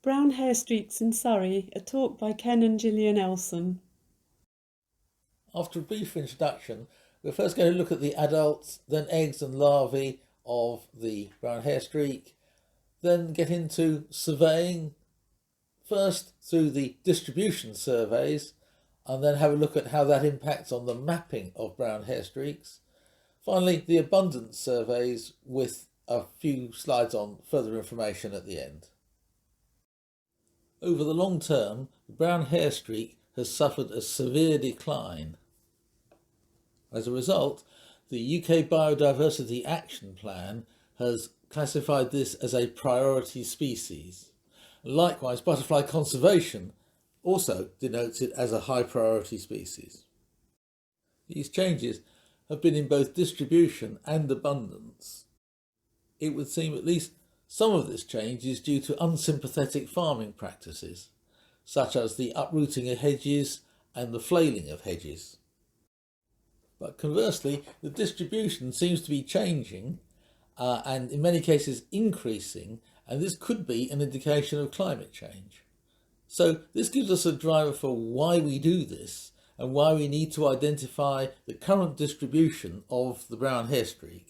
Brown Hairstreaks in Surrey, a talk by Ken and Gillian Elsom. After a brief introduction, we're first going to look at the adults, then eggs and larvae of the brown hairstreak, then get into surveying, first through the distribution surveys, and then have a look at how that impacts on the mapping of brown hairstreaks. Finally, the abundance surveys with a few slides on further information at the end. Over the long term, the brown hairstreak has suffered a severe decline. As a result, the UK Biodiversity Action Plan has classified this as a priority species. Likewise, butterfly conservation also denotes it as a high priority species. These changes have been in both distribution and abundance. It would seem at least some of this change is due to unsympathetic farming practices, such as the uprooting of hedges and the flailing of hedges. But conversely, the distribution seems to be changing and in many cases increasing, and this could be an indication of climate change. So this gives us a driver for why we do this and why we need to identify the current distribution of the brown hairstreak.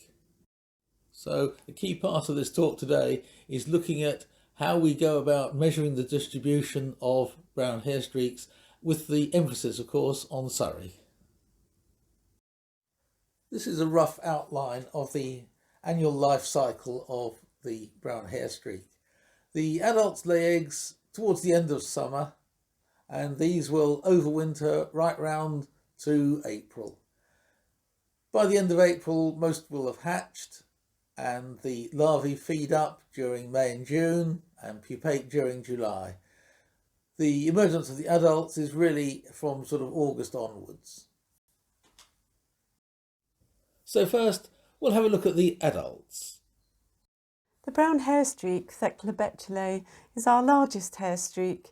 So a key part of this talk today is looking at how we go about measuring the distribution of brown hairstreaks, with the emphasis, of course, on Surrey. This is a rough outline of the annual life cycle of the brown hairstreak. The adults lay eggs towards the end of summer, and these will overwinter right round to April. By the end of April, most will have hatched, and the larvae feed up during May and June and pupate during July. The emergence of the adults is really from sort of August onwards. So first, we'll have a look at the adults. The brown hairstreak, Thecla betulae, is our largest hairstreak,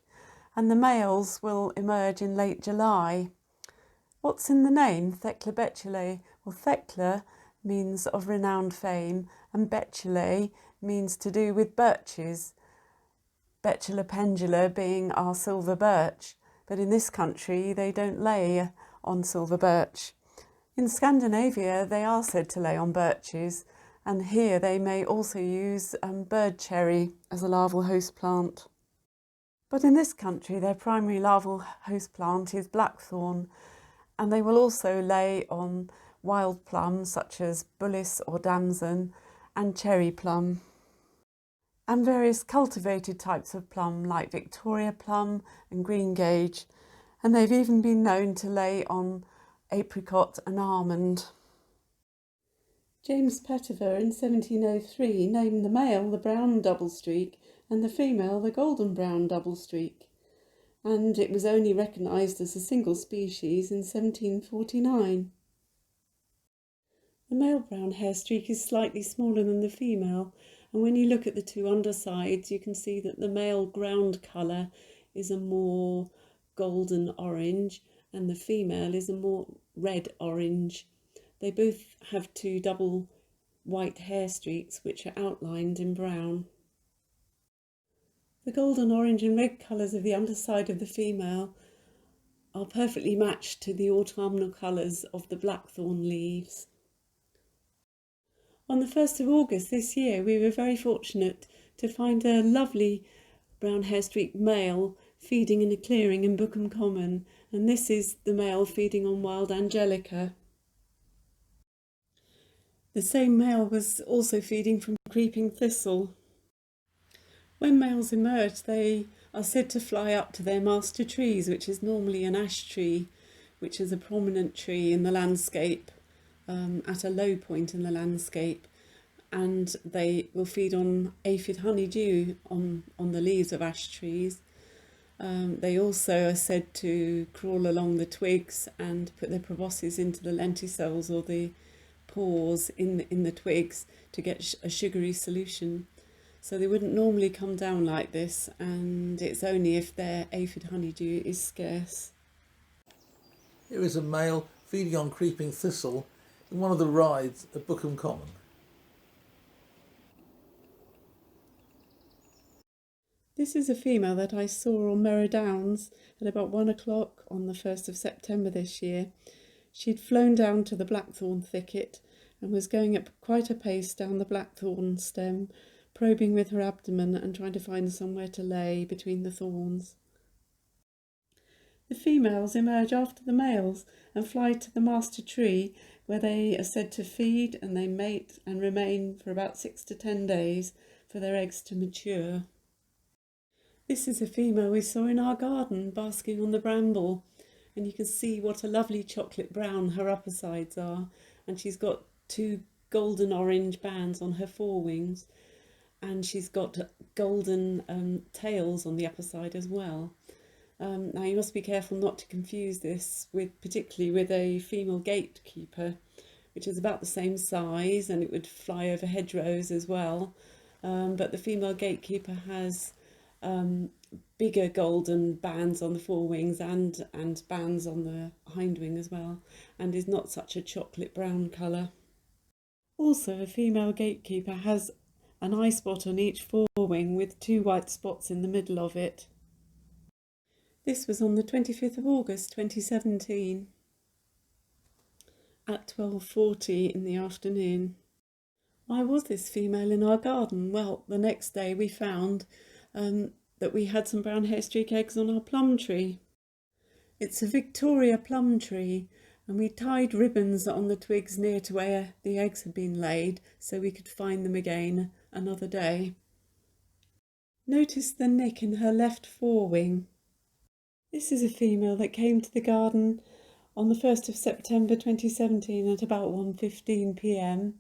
and the males will emerge in late July. What's in the name, Thecla betulae? Well, Thecla means of renowned fame, and betulae means to do with birches, Betula pendula being our silver birch, but in this country they don't lay on silver birch. In Scandinavia they are said to lay on birches, and here they may also use bird cherry as a larval host plant. But in this country their primary larval host plant is blackthorn, and they will also lay on wild plums such as bullace or damson and cherry plum, and various cultivated types of plum like Victoria plum and greengage, and they've even been known to lay on apricot and almond. James Petiver in 1703 named the male the brown double streak and the female the golden brown double streak, and it was only recognised as a single species in 1749. The male brown hairstreak is slightly smaller than the female, and when you look at the two undersides you can see that the male ground colour is a more golden orange and the female is a more red orange. They both have two double white hair streaks which are outlined in brown. The golden orange and red colours of the underside of the female are perfectly matched to the autumnal colours of the blackthorn leaves. On the 1st of August this year we were very fortunate to find a lovely brown hairstreak male feeding in a clearing in Bookham Common, and this is the male feeding on wild angelica. The same male was also feeding from creeping thistle. When males emerge they are said to fly up to their master trees, which is normally an ash tree, which is a prominent tree in the landscape, at a low point in the landscape, and they will feed on aphid honeydew on the leaves of ash trees. They also are said to crawl along the twigs and put their proboscis into the lenticels or the pores in the twigs to get a sugary solution. So they wouldn't normally come down like this, and it's only if their aphid honeydew is scarce. Here is a male feeding on creeping thistle in one of the rides at Bookham Common. This is a female that I saw on Merrow Downs at about 1 o'clock on the 1st of September this year. She'd flown down to the blackthorn thicket and was going at quite a pace down the blackthorn stem, probing with her abdomen and trying to find somewhere to lay between the thorns. The females emerge after the males and fly to the master tree, where they are said to feed, and they mate and remain for about 6 to 10 days for their eggs to mature. This is a female we saw in our garden basking on the bramble, and you can see what a lovely chocolate brown her upper sides are, and she's got 2 golden orange bands on her forewings, and she's got golden tails on the upper side as well. Now you must be careful not to confuse this particularly with a female gatekeeper, which is about the same size, and it would fly over hedgerows as well, but the female gatekeeper has bigger golden bands on the forewings and bands on the hindwing as well, and is not such a chocolate brown colour. Also, a female gatekeeper has an eye spot on each forewing with 2 white spots in the middle of it. This was on the 25th of August 2017 at 12:40 in the afternoon. Why was this female in our garden? Well, the next day we found that we had some brown hairstreak eggs on our plum tree. It's a Victoria plum tree, and we tied ribbons on the twigs near to where the eggs had been laid so we could find them again another day. Notice the nick in her left forewing. This is a female that came to the garden on the 1st of September 2017 at about 1:15 p.m,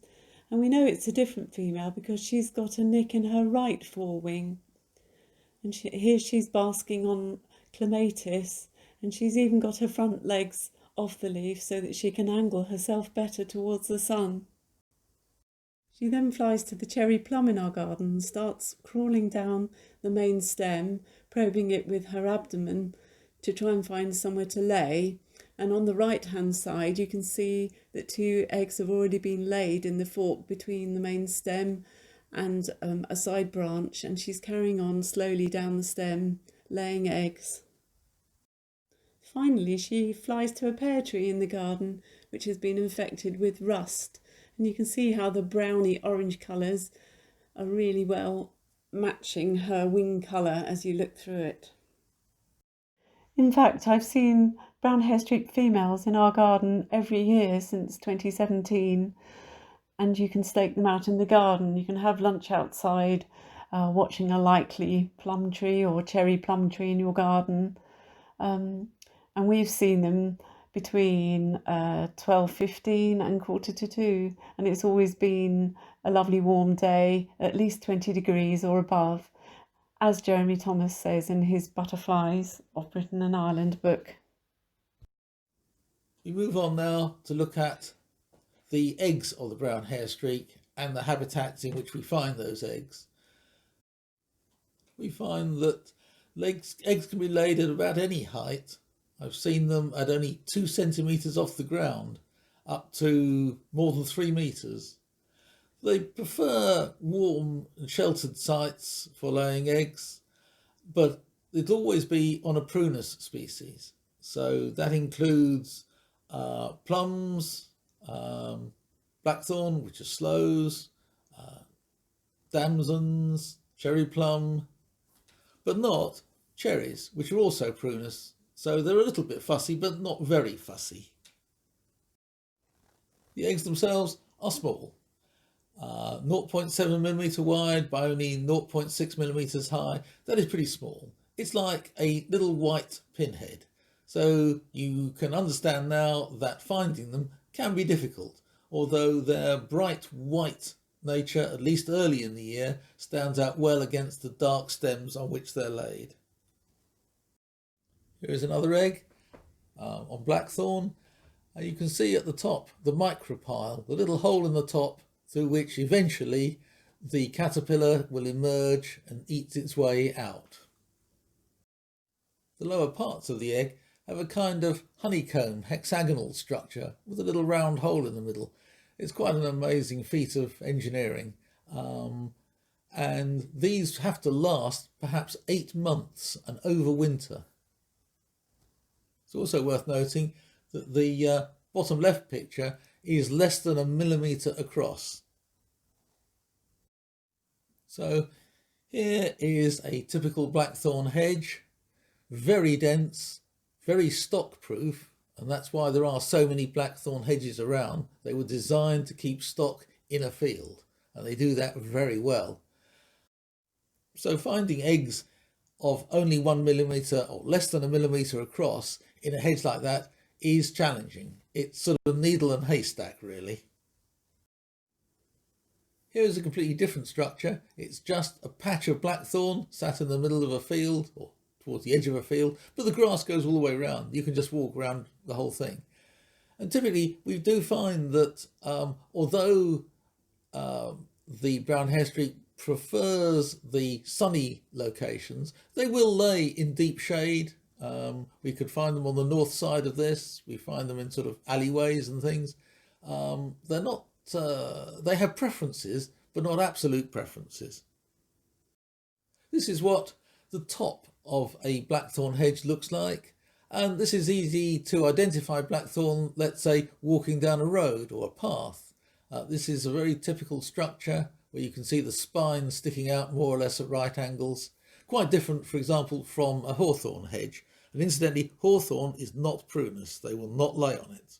and we know it's a different female because she's got a nick in her right forewing. And here she's basking on clematis, and she's even got her front legs off the leaf so that she can angle herself better towards the sun. She then flies to the cherry plum in our garden and starts crawling down the main stem, probing it with her abdomen to try and find somewhere to lay. And on the right hand side you can see that 2 eggs have already been laid in the fork between the main stem and a side branch, and she's carrying on slowly down the stem, laying eggs. Finally, she flies to a pear tree in the garden, which has been infected with rust, and you can see how the browny orange colours are really well matching her wing colour as you look through it. In fact, I've seen brown hairstreak females in our garden every year since 2017. And you can stake them out in the garden. You can have lunch outside, watching a likely plum tree or cherry plum tree in your garden. And we've seen them between 12:15 and 1:45, and it's always been a lovely warm day, at least 20 degrees or above, as Jeremy Thomas says in his Butterflies of Britain and Ireland book. We move on now to look at the eggs of the brown hairstreak and the habitats in which we find those eggs. We find that eggs can be laid at about any height. I've seen them at only 2 centimetres off the ground, up to more than 3 metres. They prefer warm and sheltered sites for laying eggs, but it'll always be on a prunus species. So that includes plums, blackthorn, which are sloes, damsons, cherry plum, but not cherries, which are also prunus. So they're a little bit fussy, but not very fussy. The eggs themselves are small, 0.7 millimetre wide by only 0.6 millimetres high. That is pretty small. It's like a little white pinhead. So you can understand now that finding them can be difficult, although their bright white nature, at least early in the year, stands out well against the dark stems on which they're laid. Here is another egg on blackthorn. You can see at the top the micropyle, the little hole in the top through which eventually the caterpillar will emerge and eat its way out. The lower parts of the egg have a kind of honeycomb hexagonal structure with a little round hole in the middle. It's quite an amazing feat of engineering, and these have to last perhaps 8 months and overwinter. It's also worth noting that the bottom left picture is less than 1 millimetre across. So here is a typical blackthorn hedge, very dense, very stock proof, and that's why there are so many blackthorn hedges around. They were designed to keep stock in a field, and they do that very well. So finding eggs of only 1 millimetre or less than 1 millimetre across in a hedge like that is challenging. It's sort of needle and haystack, really. Here's a completely different structure. It's just a patch of blackthorn sat in the middle of a field, or towards the edge of a field, but the grass goes all the way around. You can just walk around the whole thing. And typically we do find that although the brown hairstreak prefers the sunny locations, they will lay in deep shade. We could find them on the north side of this. We find them in sort of alleyways and things. They're not, they have preferences, but not absolute preferences. This is what the top of a blackthorn hedge looks like. And this is easy to identify blackthorn, let's say, walking down a road or a path. This is a very typical structure where you can see the spine sticking out more or less at right angles. Quite different, for example, from a hawthorn hedge. And incidentally, hawthorn is not prunus. They will not lay on it.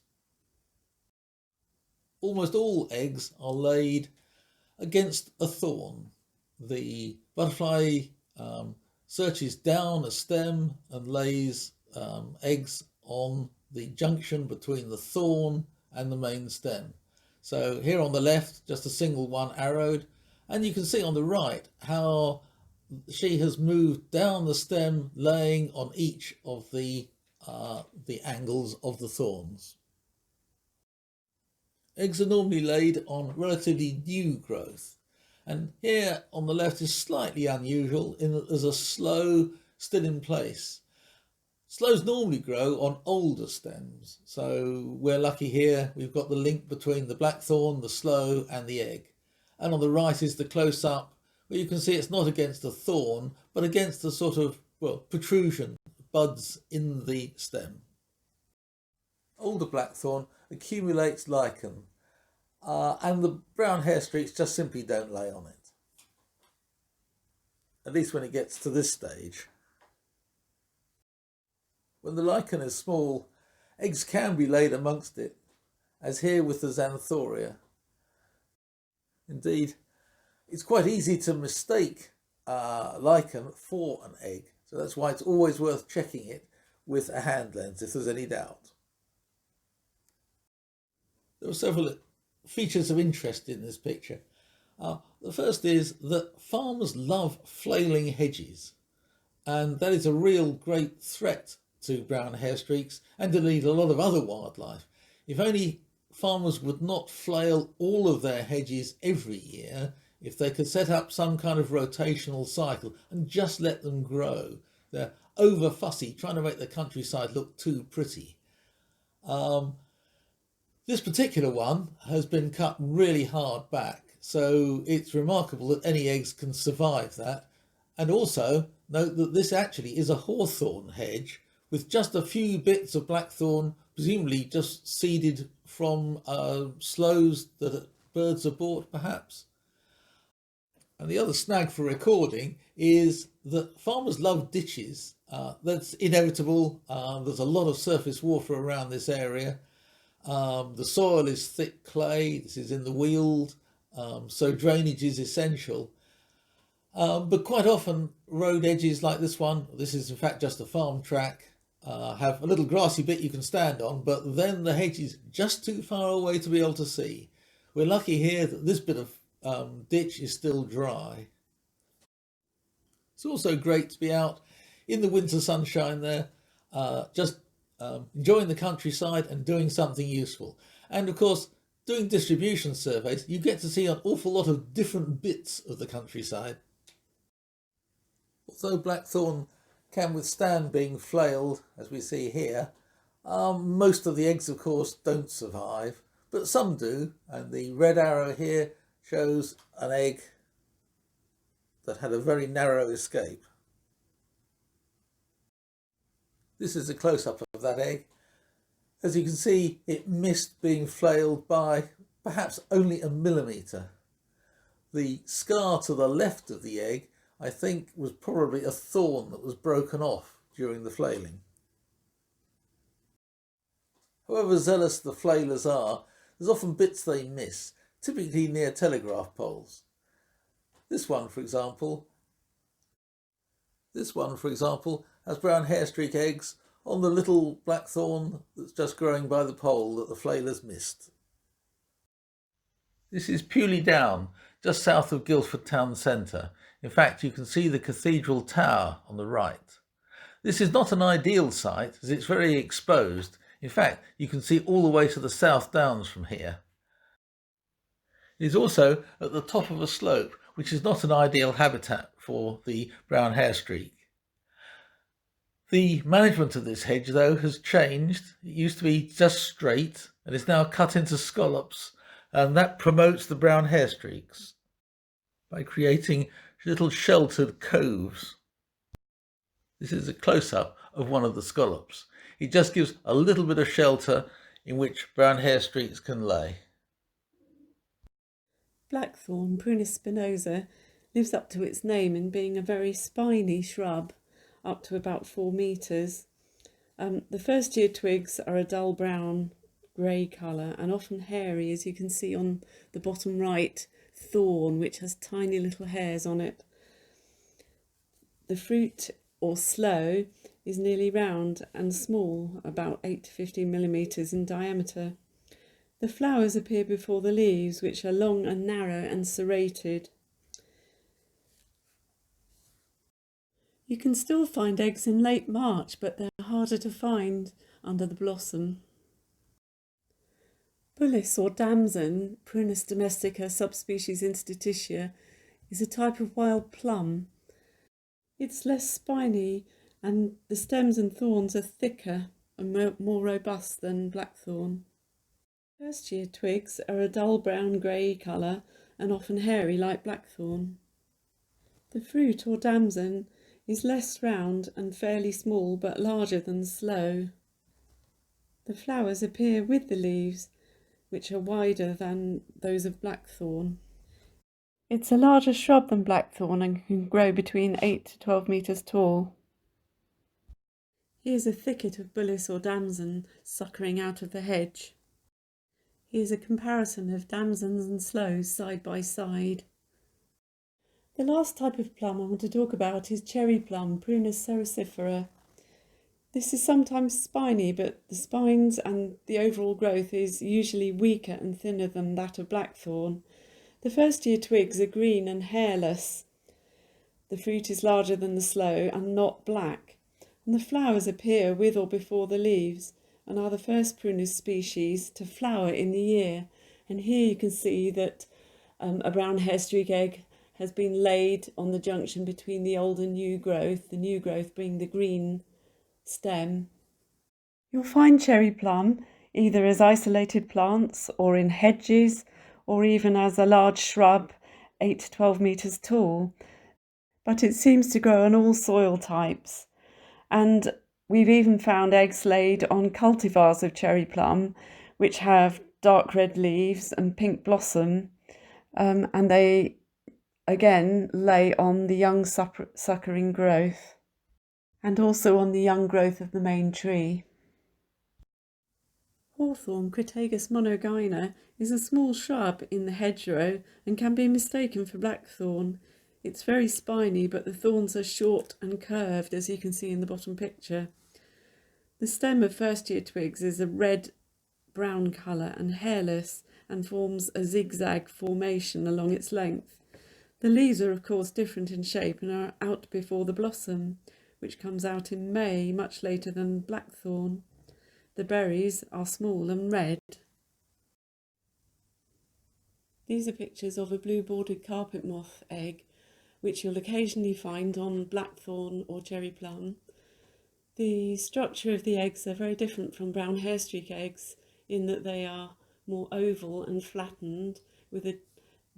Almost all eggs are laid against a thorn. The butterfly searches down a stem and lays eggs on the junction between the thorn and the main stem. So here on the left, just a single one arrowed, and you can see on the right how she has moved down the stem, laying on each of the angles of the thorns. Eggs are normally laid on relatively new growth, and here on the left is slightly unusual in that there's a sloe still in place. Sloes normally grow on older stems, so we're lucky here. We've got the link between the blackthorn, the sloe and the egg. And on the right is the close-up, where you can see it's not against a thorn, but against the sort of, well, protrusion, buds in the stem. Older blackthorn accumulates lichen, and the brown hairstreaks just simply don't lay on it. At least when it gets to this stage. When the lichen is small, eggs can be laid amongst it, as here with the xanthoria. Indeed, it's quite easy to mistake lichen for an egg, so that's why it's always worth checking it with a hand lens if there's any doubt. There are several features of interest in this picture. The first is that farmers love flailing hedges, and that is a real great threat to brown hairstreaks and indeed a lot of other wildlife. If only farmers would not flail all of their hedges every year, if they could set up some kind of rotational cycle and just let them grow. They're over fussy, trying to make the countryside look too pretty. This particular one has been cut really hard back, so it's remarkable that any eggs can survive that. And also note that this actually is a hawthorn hedge with just a few bits of blackthorn, presumably just seeded from sloes that birds have bought perhaps. And the other snag for recording is that farmers love ditches. That's inevitable. There's a lot of surface water around this area. The soil is thick clay. This is in the weald, so drainage is essential. But quite often road edges like this one, this is in fact just a farm track, have a little grassy bit you can stand on, but then the hedge is just too far away to be able to see. We're lucky here that this bit of ditch is still dry. It's also great to be out in the winter sunshine there, just enjoying the countryside and doing something useful. And of course, doing distribution surveys, you get to see an awful lot of different bits of the countryside. Although blackthorn can withstand being flailed, as we see here, most of the eggs, of course, don't survive, but some do, and the red arrow here shows an egg that had a very narrow escape. This is a close-up of that egg. As you can see, it missed being flailed by perhaps only a millimetre. The scar to the left of the egg, I think, was probably a thorn that was broken off during the flailing. However zealous the flailers are, there's often bits they miss, typically near telegraph poles. This one, for example, has brown hairstreak eggs on the little blackthorn that's just growing by the pole that the flailers missed. This is Pewley Down, just south of Guildford town centre. In fact, you can see the cathedral tower on the right. This is not an ideal site as it's very exposed. In fact, you can see all the way to the South Downs from here. It is also at the top of a slope, which is not an ideal habitat for the brown hairstreak. The management of this hedge, though, has changed. It used to be just straight and is now cut into scallops, and that promotes the brown hairstreaks by creating little sheltered coves. This is a close-up of one of the scallops. It just gives a little bit of shelter in which brown hairstreaks can lay. Blackthorn, Prunus spinosa, lives up to its name in being a very spiny shrub, up to about 4 metres. The first year twigs are a dull brown grey colour and often hairy, as you can see on the bottom right thorn, which has tiny little hairs on it. The fruit, or sloe, is nearly round and small, about 8 to 15 millimetres in diameter. The flowers appear before the leaves, which are long and narrow and serrated. You can still find eggs in late March, but they're harder to find under the blossom. Bulis or damson, Prunus domestica subspecies institutia, is a type of wild plum. It's less spiny and the stems and thorns are thicker and more robust than blackthorn. First year twigs are a dull brown grey colour and often hairy like blackthorn. The fruit or damson is less round and fairly small but larger than sloe. The flowers appear with the leaves, which are wider than those of blackthorn. It's a larger shrub than blackthorn and can grow between 8 to 12 metres tall. Here's a thicket of bulis or damson suckering out of the hedge. Here's a comparison of damsons and sloes side by side. The last type of plum I want to talk about is cherry plum, Prunus ceracifera. This is sometimes spiny, but the spines and the overall growth is usually weaker and thinner than that of blackthorn. The first year twigs are green and hairless. The fruit is larger than the sloe and not black, and the flowers appear with or before the leaves and are the first Prunus species to flower in the year. And here you can see that a brown hairstreak egg has been laid on the junction between the old and new growth, the new growth being the green stem. You'll find cherry plum either as isolated plants or in hedges or even as a large shrub 8 to 12 metres tall, but it seems to grow on all soil types. And we've even found eggs laid on cultivars of cherry plum which have dark red leaves and pink blossom, and they again lay on the young suckering growth and also on the young growth of the main tree. Hawthorn, Crataegus monogyna, is a small shrub in the hedgerow and can be mistaken for blackthorn. It's very spiny, but the thorns are short and curved, as you can see in the bottom picture. The stem of first year twigs is a red-brown colour and hairless and forms a zigzag formation along its length. The leaves are of course different in shape and are out before the blossom, which comes out in May, much later than blackthorn. The berries are small and red. These are pictures of a blue-bordered carpet moth egg, which you'll occasionally find on blackthorn or cherry plum. The structure of the eggs are very different from brown hairstreak eggs in that they are more oval and flattened with a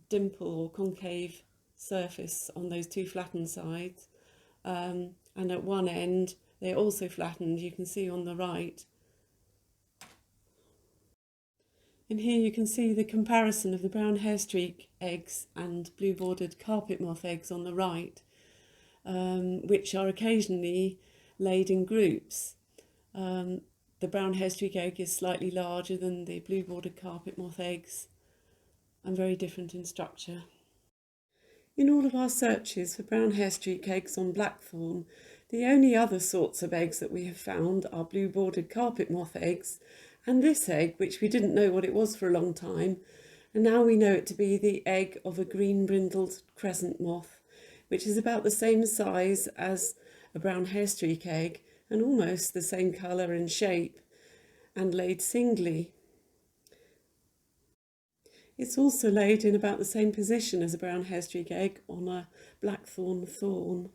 dimple or concave surface on those two flattened sides, and at one end they're also flattened, you can see on the right. And here you can see the comparison of the brown hairstreak eggs and blue-bordered carpet moth eggs on the right, which are occasionally laid in groups. The brown hairstreak egg is slightly larger than the blue-bordered carpet moth eggs and very different in structure. In all of our searches for brown hairstreak eggs on blackthorn, the only other sorts of eggs that we have found are blue-bordered carpet moth eggs and this egg, which we didn't know what it was for a long time, and now we know it to be the egg of a green-brindled crescent moth, which is about the same size as a brown hairstreak egg and almost the same colour and shape, and laid singly. It's also laid in about the same position as a brown hairstreak egg on a blackthorn thorn.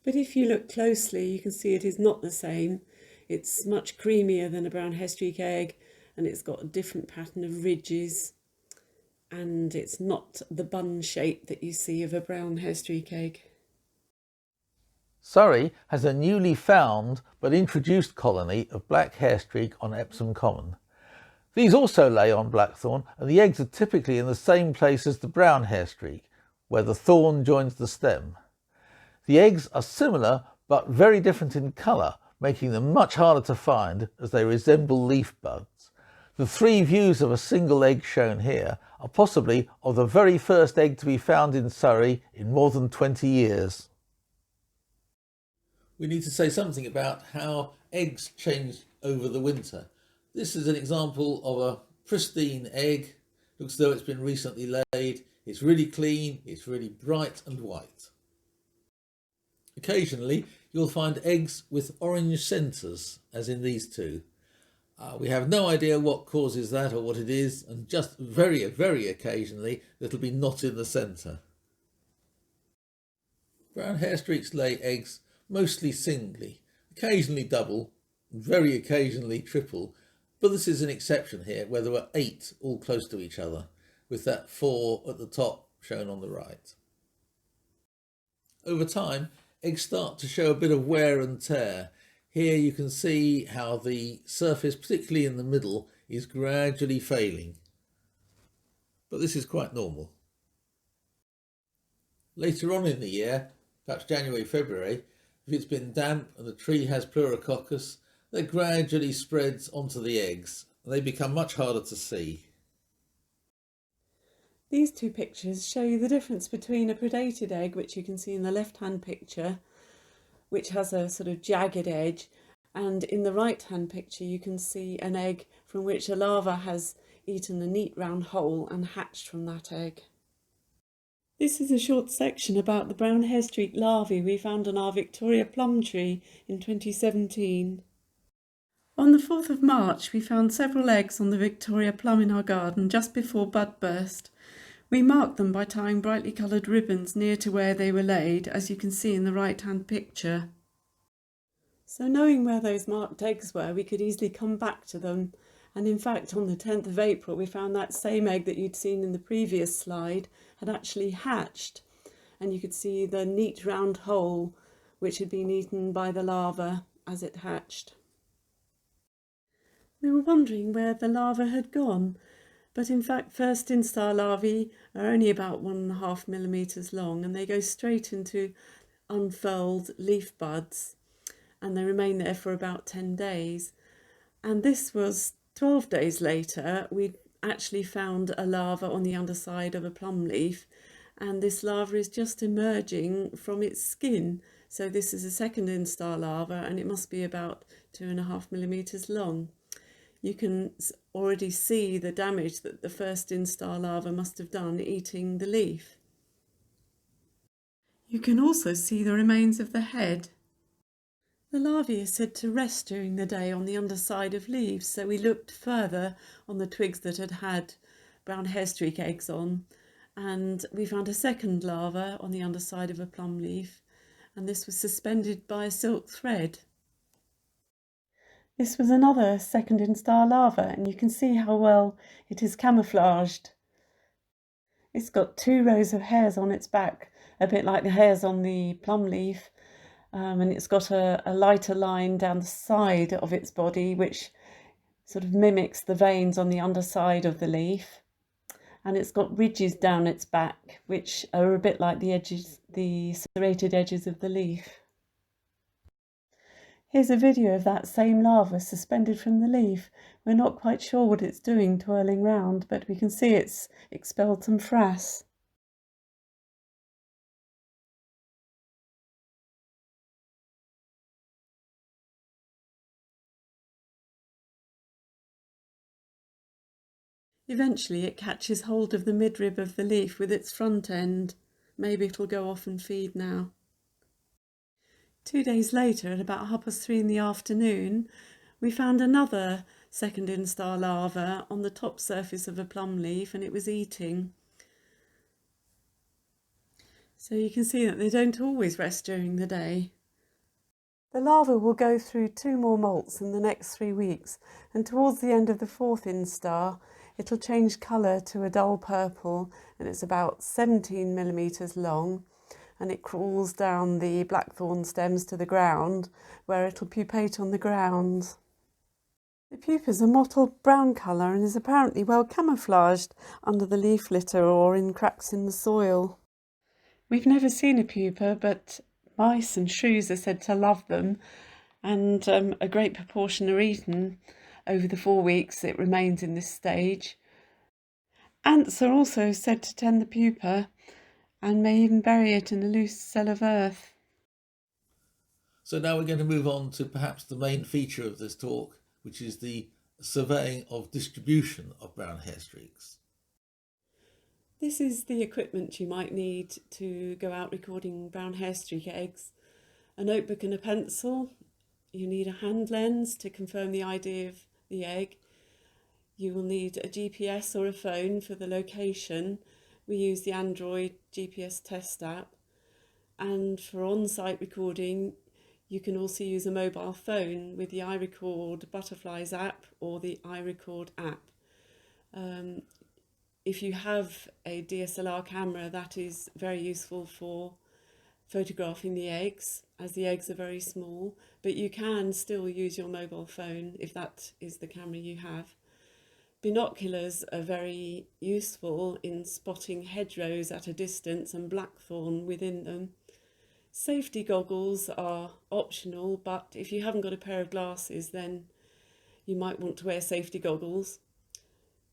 But if you look closely, you can see it is not the same. It's much creamier than a brown hairstreak egg, and it's got a different pattern of ridges, and it's not the bun shape that you see of a brown hairstreak egg. Surrey has a newly found but introduced colony of black hairstreak on Epsom Common. These also lay on blackthorn, and the eggs are typically in the same place as the brown hairstreak, where the thorn joins the stem. The eggs are similar but very different in colour, making them much harder to find as they resemble leaf buds. The three views of a single egg shown here are possibly of the very first egg to be found in Surrey in more than 20 years. We need to say something about how eggs change over the winter. This is an example of a pristine egg. Looks as though it's been recently laid. It's really clean, it's really bright and white. Occasionally you'll find eggs with orange centres, as in these two. We have no idea what causes that or what it is, and just very, very occasionally it'll be not in the centre. Brown hairstreaks lay eggs mostly singly, occasionally double, very occasionally triple, but this is an exception here where there were 8 all close to each other, with that 4 at the top shown on the right. Over time, eggs start to show a bit of wear and tear. Here you can see how the surface, particularly in the middle, is gradually failing. But this is quite normal. Later on in the year, perhaps January, February, if it's been damp and the tree has pleurococcus, that gradually spreads onto the eggs and they become much harder to see. These two pictures show you the difference between a predated egg, which you can see in the left-hand picture, which has a sort of jagged edge, and in the right-hand picture you can see an egg from which a larva has eaten a neat round hole and hatched from that egg. This is a short section about the brown hairstreak larvae we found on our Victoria plum tree in 2017. On the 4th of March we found several eggs on the Victoria plum in our garden just before bud burst. We marked them by tying brightly coloured ribbons near to where they were laid, as you can see in the right-hand picture. So knowing where those marked eggs were, we could easily come back to them, and in fact on the 10th of April we found that same egg that you'd seen in the previous slide had actually hatched, and you could see the neat round hole which had been eaten by the larva as it hatched. We were wondering where the larva had gone, but in fact first instar larvae are only about 1.5 millimetres long, and they go straight into unfurled leaf buds, and they remain there for about 10 days. And this was 12 days later. We'd actually found a larva on the underside of a plum leaf, and this larva is just emerging from its skin. So this is a second instar larva, and it must be about 2.5 millimetres long. You can already see the damage that the first instar larva must have done eating the leaf. You can also see the remains of the head. The larvae are said to rest during the day on the underside of leaves, so we looked further on the twigs that had had brown hairstreak eggs on, and we found a second larva on the underside of a plum leaf, and this was suspended by a silk thread. This was another second instar larva, and you can see how well it is camouflaged. It's got 2 rows of hairs on its back, a bit like the hairs on the plum leaf, and it's got a lighter line down the side of its body, which sort of mimics the veins on the underside of the leaf. And it's got ridges down its back, which are a bit like the edges, the serrated edges of the leaf. Here's a video of that same larva suspended from the leaf. We're not quite sure what it's doing twirling round, but we can see it's expelled some frass. Eventually it catches hold of the midrib of the leaf with its front end. Maybe it'll go off and feed now. 2 days later, at about 3:30 in the afternoon, we found another second instar larva on the top surface of a plum leaf, and it was eating. So you can see that they don't always rest during the day. The larva will go through 2 more molts in the next 3 weeks, and towards the end of the 4th instar, it'll change colour to a dull purple, and it's about 17 millimetres long, and it crawls down the blackthorn stems to the ground, where it'll pupate on the ground. The pupa is a mottled brown colour and is apparently well camouflaged under the leaf litter or in cracks in the soil. We've never seen a pupa, but mice and shrews are said to love them, and a great proportion are eaten over the 4 weeks it remains in this stage. Ants are also said to tend the pupa and may even bury it in a loose cell of earth. So now we're going to move on to perhaps the main feature of this talk, which is the surveying of distribution of brown hairstreaks. This is the equipment you might need to go out recording brown hairstreak eggs. A notebook and a pencil. You need a hand lens to confirm the ID of the egg. You will need a GPS or a phone for the location. We use the Android GPS test app. And for on-site recording, you can also use a mobile phone with the iRecord Butterflies app or the iRecord app. If you have a DSLR camera, that is very useful for photographing the eggs, as the eggs are very small, but you can still use your mobile phone if that is the camera you have. Binoculars are very useful in spotting hedgerows at a distance and blackthorn within them. Safety goggles are optional, but if you haven't got a pair of glasses, then you might want to wear safety goggles.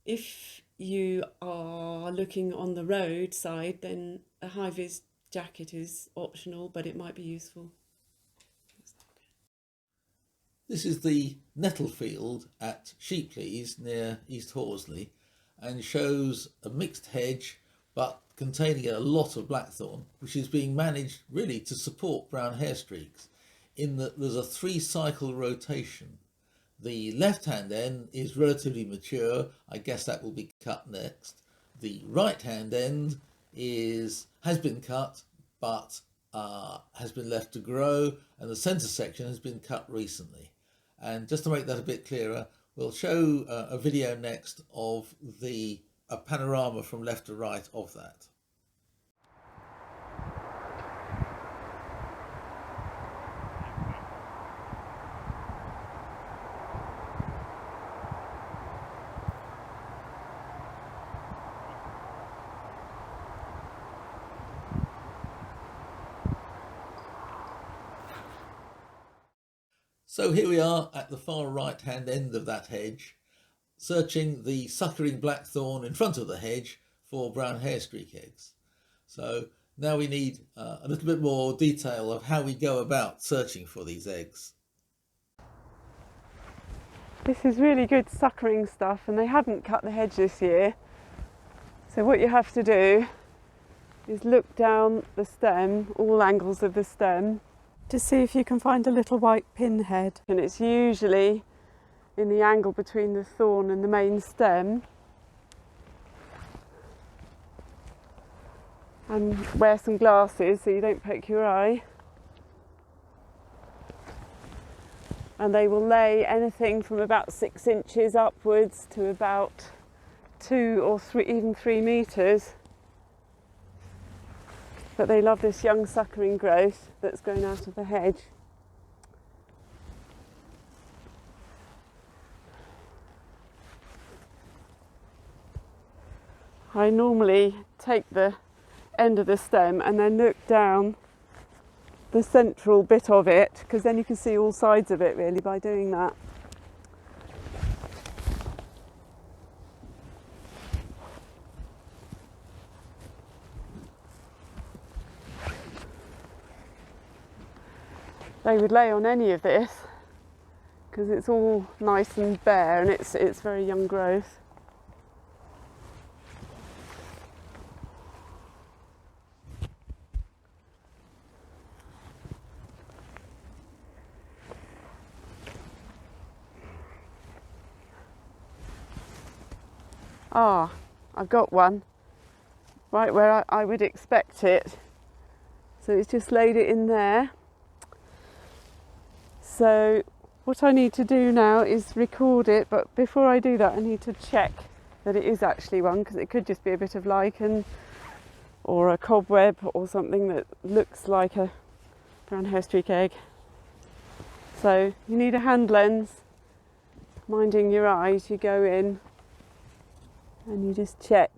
If you are looking on the roadside, then a high-vis jacket is optional, but it might be useful. This is the nettle field at Sheepleys near East Horsley, and shows a mixed hedge but containing a lot of blackthorn, which is being managed really to support brown hairstreaks in that there's a 3-cycle rotation. The left-hand end is relatively mature. I guess that will be cut next. The right-hand end has been cut but has been left to grow, and the centre section has been cut recently. And just to make that a bit clearer, we'll show a video next of a panorama from left to right of that. So here we are at the far right hand end of that hedge, searching the suckering blackthorn in front of the hedge for brown hairstreak eggs. So now we need a little bit more detail of how we go about searching for these eggs. This is really good suckering stuff, and they haven't cut the hedge this year. So what you have to do is look down the stem, all angles of the stem, to see if you can find a little white pinhead. And it's usually in the angle between the thorn and the main stem. And wear some glasses so you don't poke your eye. And they will lay anything from about 6 inches upwards to about 2 or 3, even 3 metres. but they love this young suckering growth that's grown out of the hedge. I normally take the end of the stem and then look down the central bit of it, because then you can see all sides of it really by doing that. They would lay on any of this because it's all nice and bare and it's very young growth. Ah, I've got one right where I would expect it. So it's just laid it in there. So what I need to do now is record it, but before I do that I need to check that it is actually one, because it could just be a bit of lichen or a cobweb or something that looks like a brown hairstreak egg. So you need a hand lens, minding your eyes, you go in and you just check.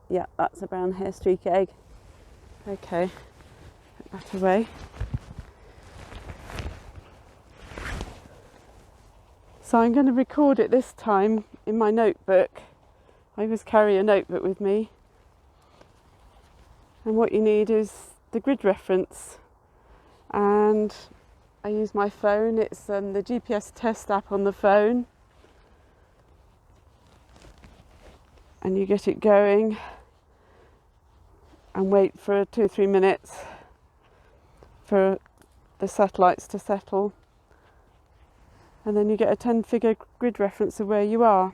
Yeah, that's a brown hairstreak egg. Okay, put that away. So I'm going to record it this time in my notebook. I always carry a notebook with me. And what you need is the grid reference. And I use my phone. It's the GPS test app on the phone. And you get it going and wait for 2 or 3 minutes for the satellites to settle. And then you get a 10-figure grid reference of where you are.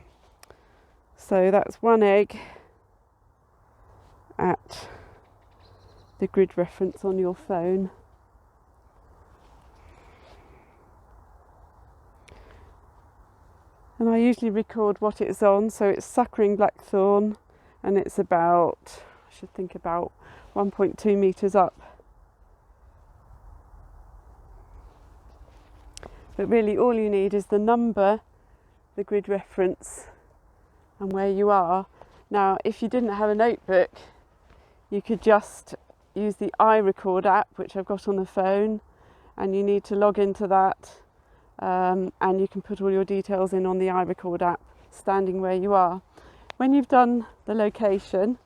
So that's one egg at the grid reference on your phone. And I usually record what it's on, so it's suckering blackthorn, and it's about, I should think about 1.2 metres up. But really all you need is the number, the grid reference, and where you are. Now, if you didn't have a notebook, you could just use the iRecord app, which I've got on the phone, and you need to log into that, and you can put all your details in on the iRecord app, standing where you are. When you've done the location,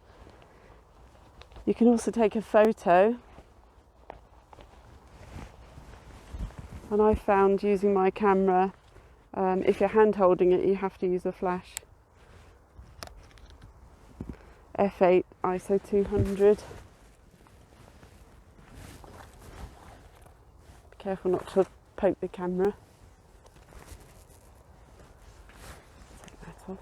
you can also take a photo. And I found using my camera, if you're hand holding it, you have to use a flash. F8 ISO 200. Be careful not to poke the camera. Take that off.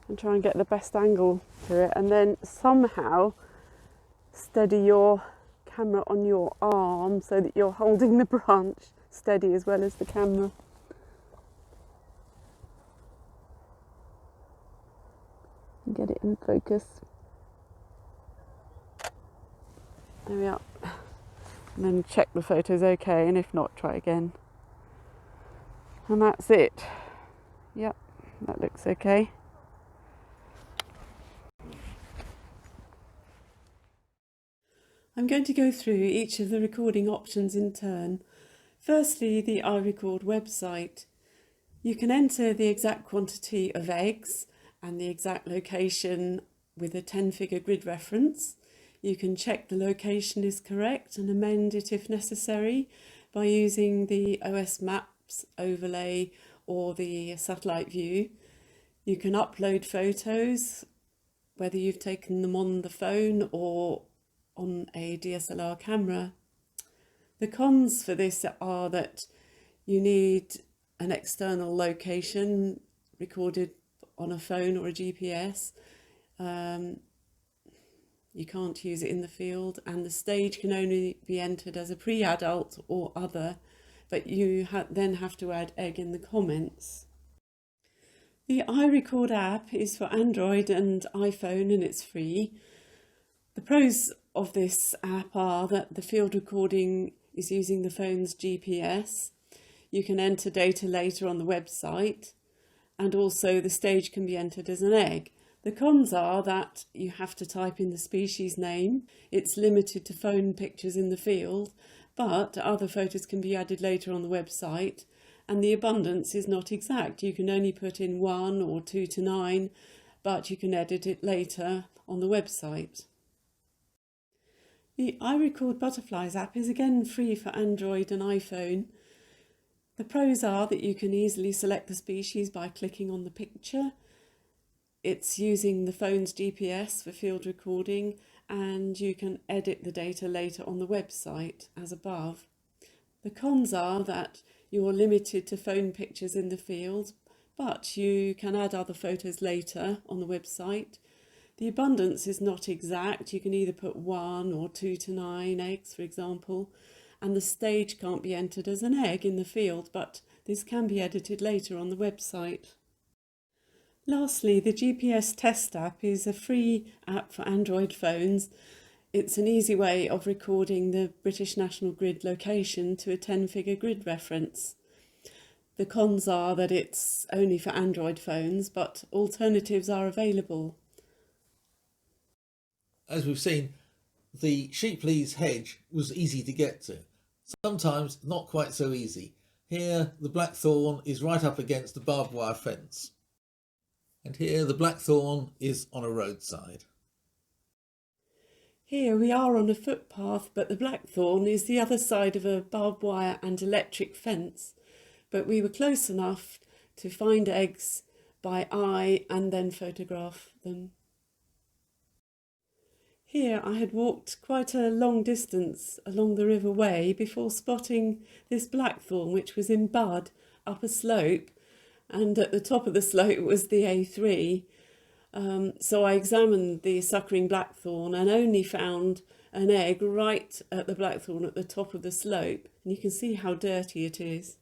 And try and get the best angle to it, and then somehow steady your camera on your arm so that you're holding the branch steady as well as the camera. And get it in focus. There we are. And then check the photo's okay, and if not, try again. And that's it. Yep, that looks okay. I'm going to go through each of the recording options in turn. Firstly, the iRecord website. You can enter the exact quantity of eggs and the exact location with a 10-figure grid reference. You can check the location is correct and amend it if necessary by using the OS Maps overlay or the satellite view. You can upload photos, whether you've taken them on the phone or on a DSLR camera. The cons for this are that you need an external location recorded on a phone or a GPS. You can't use it in the field, and the stage can only be entered as a pre-adult or other but you then have to add egg in the comments. The iRecord app is for Android and iPhone and it's free. The pros of this app are that the field recording is using the phone's GPS. You can enter data later on the website, and also the stage can be entered as an egg. The cons are that you have to type in the species name. It's limited to phone pictures in the field, but other photos can be added later on the website, and the abundance is not exact. You can only put in 1 or 2 to 9, but you can edit it later on the website. The iRecord Butterflies app is again free for Android and iPhone. The pros are that you can easily select the species by clicking on the picture. It's using the phone's GPS for field recording, and you can edit the data later on the website as above. The cons are that you're limited to phone pictures in the field, but you can add other photos later on the website. The abundance is not exact. You can either put 1 or 2 to 9 eggs, for example, and the stage can't be entered as an egg in the field, but this can be edited later on the website. Lastly, the GPS Test app is a free app for Android phones. It's an easy way of recording the British National Grid location to a 10-figure grid reference. The cons are that it's only for Android phones, but alternatives are available. As we've seen, the Sheepleys hedge was easy to get to. Sometimes not quite so easy. Here the blackthorn is right up against the barbed wire fence. And here the blackthorn is on a roadside. Here we are on a footpath, but the blackthorn is the other side of a barbed wire and electric fence. But we were close enough to find eggs by eye and then photograph them. Here I had walked quite a long distance along the River Wey before spotting this blackthorn, which was in bud up a slope, and at the top of the slope was the A3. So I examined the suckering blackthorn and only found an egg right at the blackthorn at the top of the slope, and you can see how dirty it is.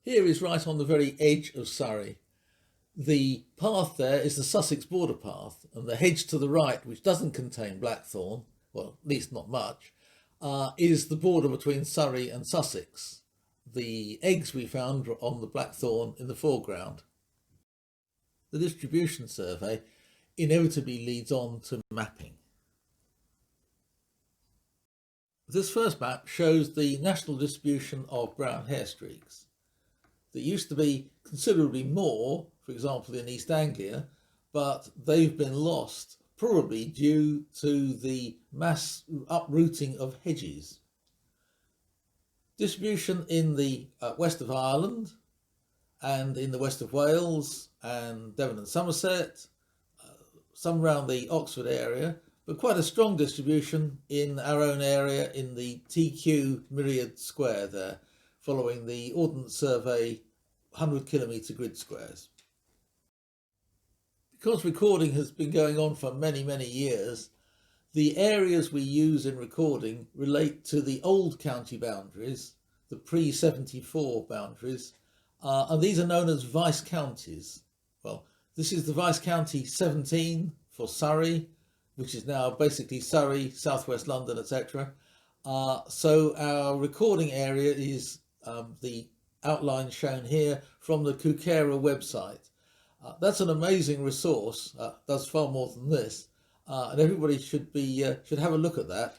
Here is right on the very edge of Surrey. The path there is the Sussex border path, and the hedge to the right, which doesn't contain blackthorn, well, at least not much, is the border between Surrey and Sussex. The eggs we found were on the blackthorn in the foreground. The distribution survey inevitably leads on to mapping. This first map shows the national distribution of brown hairstreaks. There used to be considerably more, for example in East Anglia, but they've been lost, probably due to the mass uprooting of hedges. Distribution in the west of Ireland and in the west of Wales and Devon and Somerset, some around the Oxford area, but quite a strong distribution in our own area in the TQ Myriad Square there, following the Ordnance Survey 100 kilometre grid squares. Because recording has been going on for many, many years, the areas we use in recording relate to the old county boundaries, the pre-74 boundaries, and these are known as vice counties. Well, this is the vice county 17 for Surrey, which is now basically Surrey, southwest London, etc. So our recording area is the outline shown here from the Kukera website. That's an amazing resource, does far more than this, and everybody should have a look at that.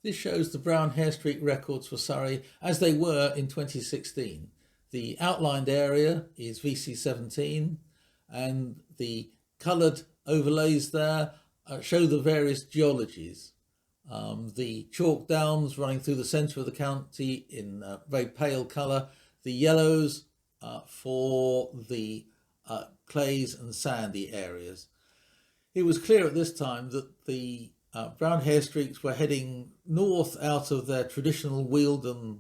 This shows the brown hairstreak records for Surrey as they were in 2016. The outlined area is VC17, and the coloured overlays there show the various geologies. The chalk downs running through the centre of the county in very pale colour, the yellows for the clays and sandy areas. It was clear at this time that the brown hairstreaks were heading north out of their traditional Wealden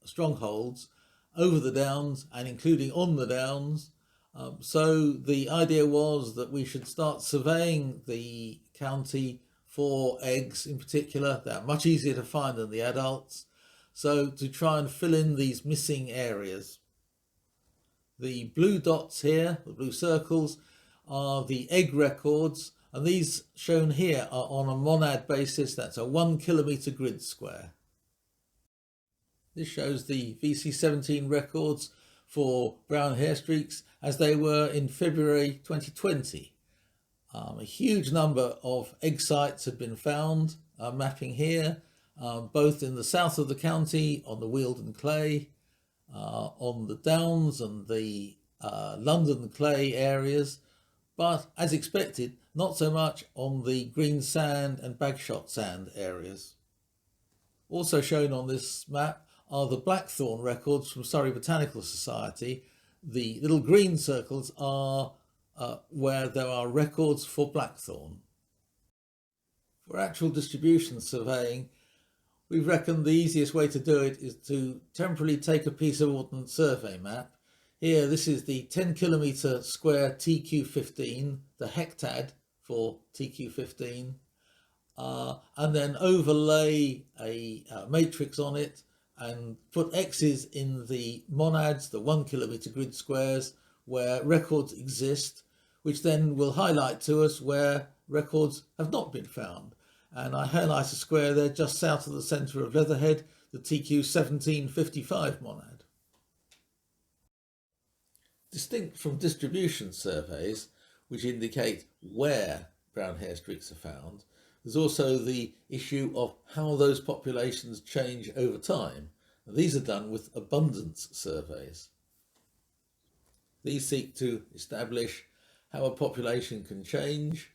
strongholds, over the downs and including on the downs. So the idea was that we should start surveying the county for eggs in particular. They're much easier to find than the adults. So to try and fill in these missing areas. The blue dots here, the blue circles, are the egg records, and these shown here are on a monad basis. That's a 1 kilometre grid square. This shows the VC17 records for brown hairstreaks as they were in February 2020. A huge number of egg sites have been found, mapping here, both in the south of the county on the Wealden Clay, on the Downs and the London Clay areas, but as expected, not so much on the green sand and bagshot sand areas. Also shown on this map are the blackthorn records from Surrey Botanical Society. The little green circles are where there are records for blackthorn. For actual distribution surveying, we've reckoned the easiest way to do it is to temporarily take a piece of Ordnance Survey map. Here, this is the 10 kilometre square TQ15, the hectad for TQ15, and then overlay a matrix on it and put X's in the monads, the 1 kilometre grid squares, where records exist, which then will highlight to us where records have not been found. And I highlight a square there just south of the centre of Leatherhead, the TQ1755 monad. Distinct from distribution surveys, which indicate where brown hairstreaks are found, there's also the issue of how those populations change over time. And these are done with abundance surveys. These seek to establish how a population can change,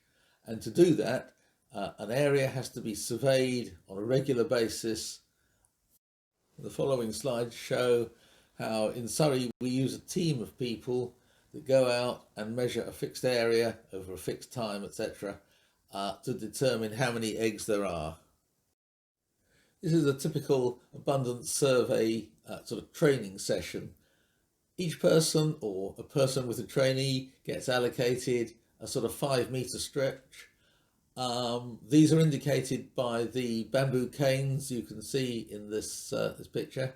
and to do that, an area has to be surveyed on a regular basis. The following slides show how in Surrey we use a team of people that go out and measure a fixed area over a fixed time, etc., to determine how many eggs there are. This is a typical abundance survey sort of training session. Each person or a person with a trainee gets allocated a sort of 5 metre stretch. These are indicated by the bamboo canes you can see in this picture.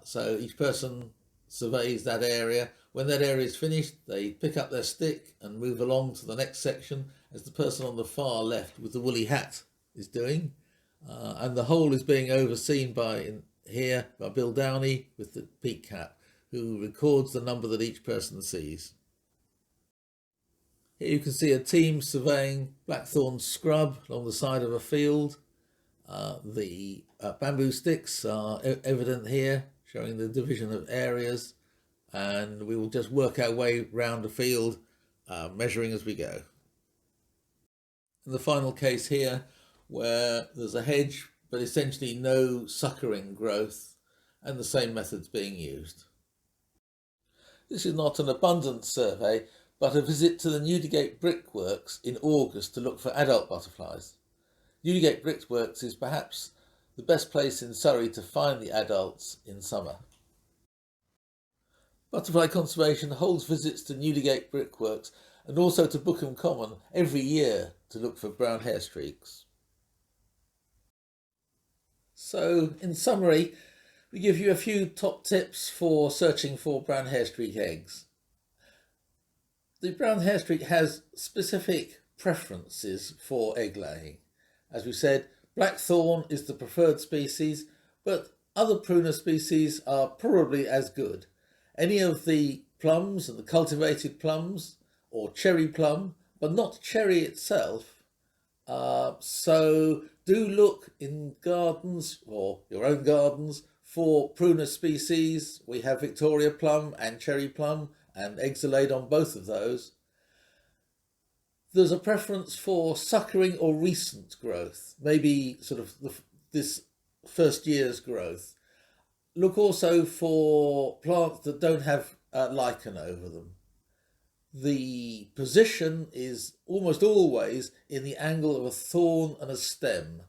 So each person surveys that area. When that area is finished, they pick up their stick and move along to the next section, as the person on the far left with the woolly hat is doing. And the whole is being overseen by Bill Downey with the peak cap, who records the number that each person sees. Here you can see a team surveying blackthorn scrub along the side of a field. The bamboo sticks are evident here, showing the division of areas, and we will just work our way round the field, measuring as we go. In the final case here, where there's a hedge but essentially no suckering growth, and the same methods being used. This is not an abundance survey, but a visit to the Newdigate Brickworks in August to look for adult butterflies. Newdigate Brickworks is perhaps the best place in Surrey to find the adults in summer. Butterfly Conservation holds visits to Newdigate Brickworks and also to Bookham Common every year to look for brown hairstreaks. So, in summary, we give you a few top tips for searching for brown hairstreak eggs. The brown hairstreak has specific preferences for egg laying. As we said, blackthorn is the preferred species, but other pruner species are probably as good. Any of the plums and the cultivated plums, or cherry plum, but not cherry itself. So do look in gardens or your own gardens for pruner species. We have Victoria plum and cherry plum, and eggs are laid on both of those. There's a preference for suckering or recent growth, maybe sort of this first year's growth. Look also for plants that don't have lichen over them. The position is almost always in the angle of a thorn and a stem.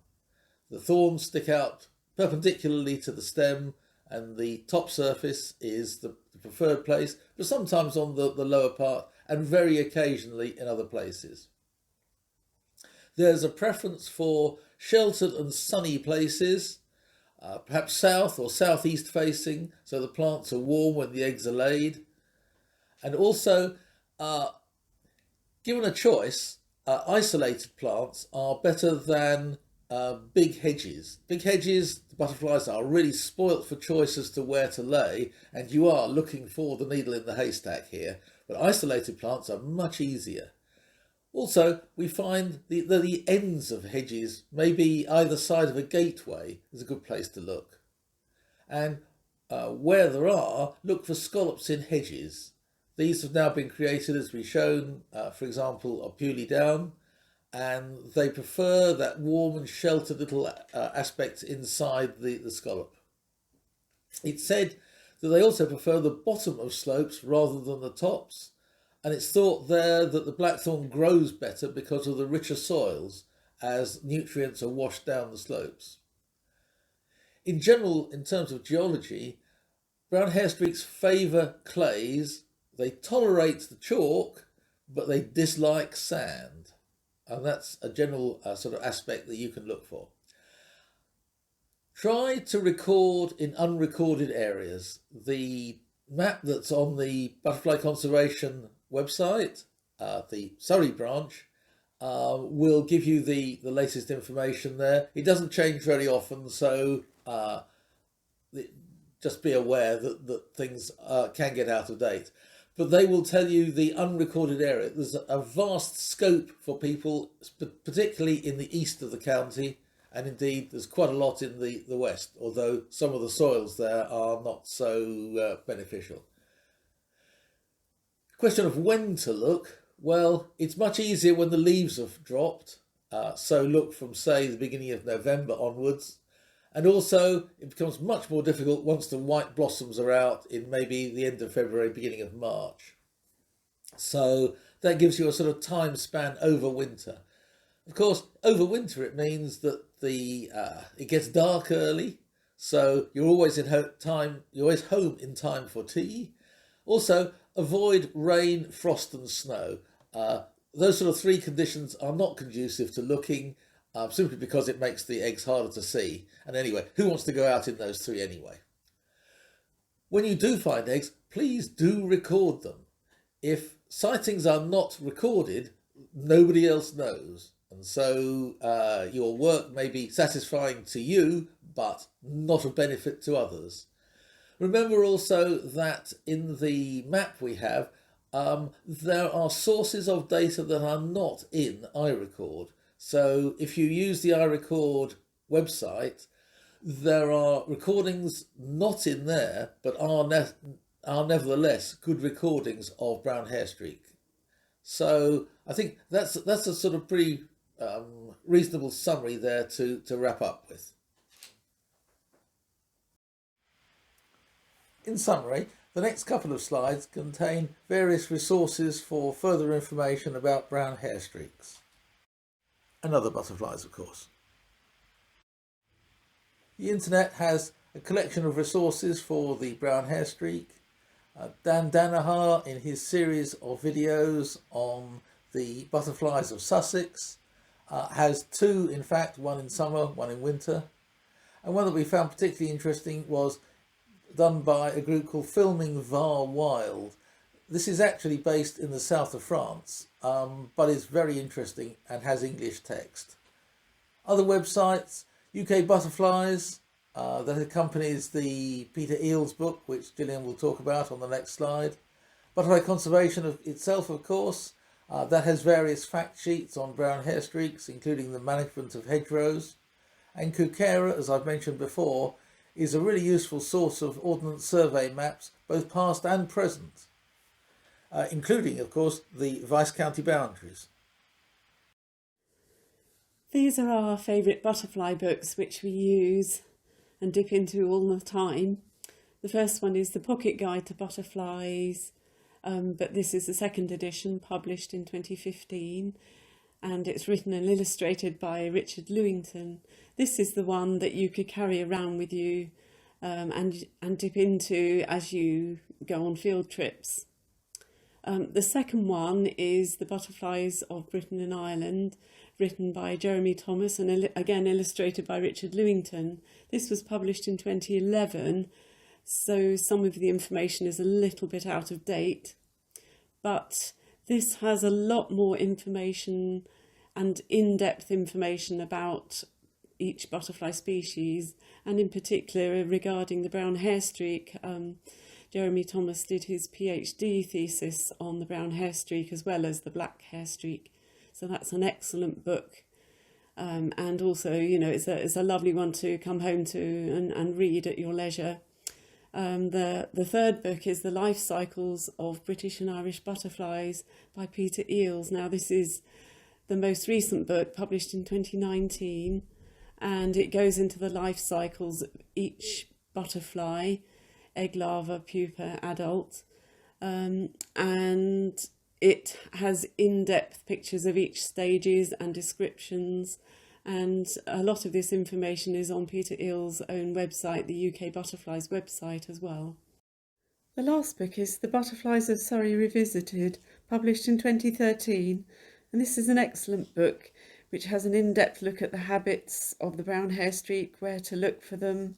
The thorns stick out perpendicularly to the stem, and the top surface is the preferred place, but sometimes on the lower part, and very occasionally in other places. There's a preference for sheltered and sunny places, perhaps south or southeast facing, so the plants are warm when the eggs are laid. And also, given a choice, isolated plants are better than big hedges. Big hedges, the butterflies are really spoilt for choice as to where to lay, and you are looking for the needle in the haystack here. But isolated plants are much easier. Also, we find the ends of hedges, maybe either side of a gateway, is a good place to look. And where there are, look for scallops in hedges. These have now been created, as we've shown, for example, of Pewley Down, and they prefer that warm and sheltered little aspect inside the scallop. It's said that they also prefer the bottom of slopes rather than the tops, and it's thought there that the blackthorn grows better because of the richer soils as nutrients are washed down the slopes. In general, in terms of geology, brown hairstreaks favour clays. They tolerate the chalk, but they dislike sand. And that's a general sort of aspect that you can look for. Try to record in unrecorded areas. The map that's on the Butterfly Conservation website, the Surrey branch, will give you the latest information there. It doesn't change very often, so just be aware that things can get out of date. But they will tell you the unrecorded area. There's a vast scope for people, particularly in the east of the county, and indeed there's quite a lot in the west, although some of the soils there are not so beneficial. Question of when to look. Well, it's much easier when the leaves have dropped, so look from, say, the beginning of November onwards. And also, it becomes much more difficult once the white blossoms are out in maybe the end of February, beginning of March. So that gives you a sort of time span over winter. Of course, over winter it means that it gets dark early, so you're always home in time for tea. Also, avoid rain, frost and snow. Those sort of three conditions are not conducive to looking, simply because it makes the eggs harder to see. And anyway, who wants to go out in those three anyway? When you do find eggs, please do record them. If sightings are not recorded, nobody else knows. And so your work may be satisfying to you, but not of benefit to others. Remember also that in the map we have, there are sources of data that are not in iRecord. So if you use the iRecord website, there are recordings not in there, but are nevertheless good recordings of brown hairstreak. So I think that's a sort of pretty reasonable summary there to wrap up with. In summary, the next couple of slides contain various resources for further information about brown hairstreaks and other butterflies, of course. The internet has a collection of resources for the brown hairstreak. Dan Danaher, in his series of videos on the butterflies of Sussex, has two, in fact, one in summer, one in winter. And one that we found particularly interesting was done by a group called Filming Var Wild. This is actually based in the south of France, but is very interesting and has English text. Other websites, UK Butterflies, that accompanies the Peter Eales book, which Gillian will talk about on the next slide. Butterfly Conservation itself, of course, that has various fact sheets on brown hairstreaks, including the management of hedgerows. And Kukera, as I've mentioned before, is a really useful source of Ordnance Survey maps, both past and present, including, of course, the Vice County boundaries. These are our favourite butterfly books, which we use and dip into all the time. The first one is the Pocket Guide to Butterflies, but this is the second edition, published in 2015, and it's written and illustrated by Richard Lewington. This is the one that you could carry around with you and dip into as you go on field trips. The second one is the Butterflies of Britain and Ireland, written by Jeremy Thomas and again illustrated by Richard Lewington. This was published in 2011, so some of the information is a little bit out of date, but this has a lot more information and in-depth information about each butterfly species, and in particular regarding the brown hairstreak. Jeremy Thomas did his PhD thesis on the brown hairstreak as well as the black hairstreak, so that's an excellent book. And also, you know, it's a lovely one to come home to and read at your leisure. The third book is The Life Cycles of British and Irish Butterflies by Peter Eales. Now, this is the most recent book, published in 2019, and it goes into the life cycles of each butterfly, egg, larva, pupa, adult, and it has in-depth pictures of each stages and descriptions, and a lot of this information is on Peter Eales' own website, the UK Butterflies website as well. The last book is The Butterflies of Surrey Revisited, published in 2013, and this is an excellent book which has an in-depth look at the habits of the brown hairstreak, where to look for them,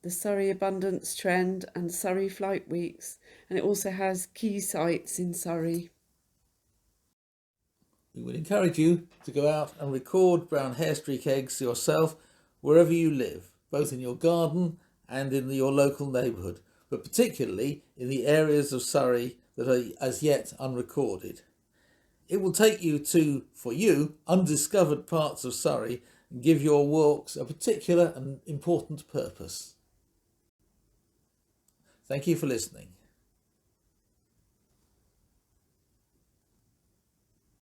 the Surrey abundance trend and Surrey flight weeks, and it also has key sites in Surrey. We would encourage you to go out and record brown hairstreak eggs yourself wherever you live, both in your garden and in your local neighbourhood, but particularly in the areas of Surrey that are as yet unrecorded. It will take you to, for you, undiscovered parts of Surrey and give your walks a particular and important purpose. Thank you for listening.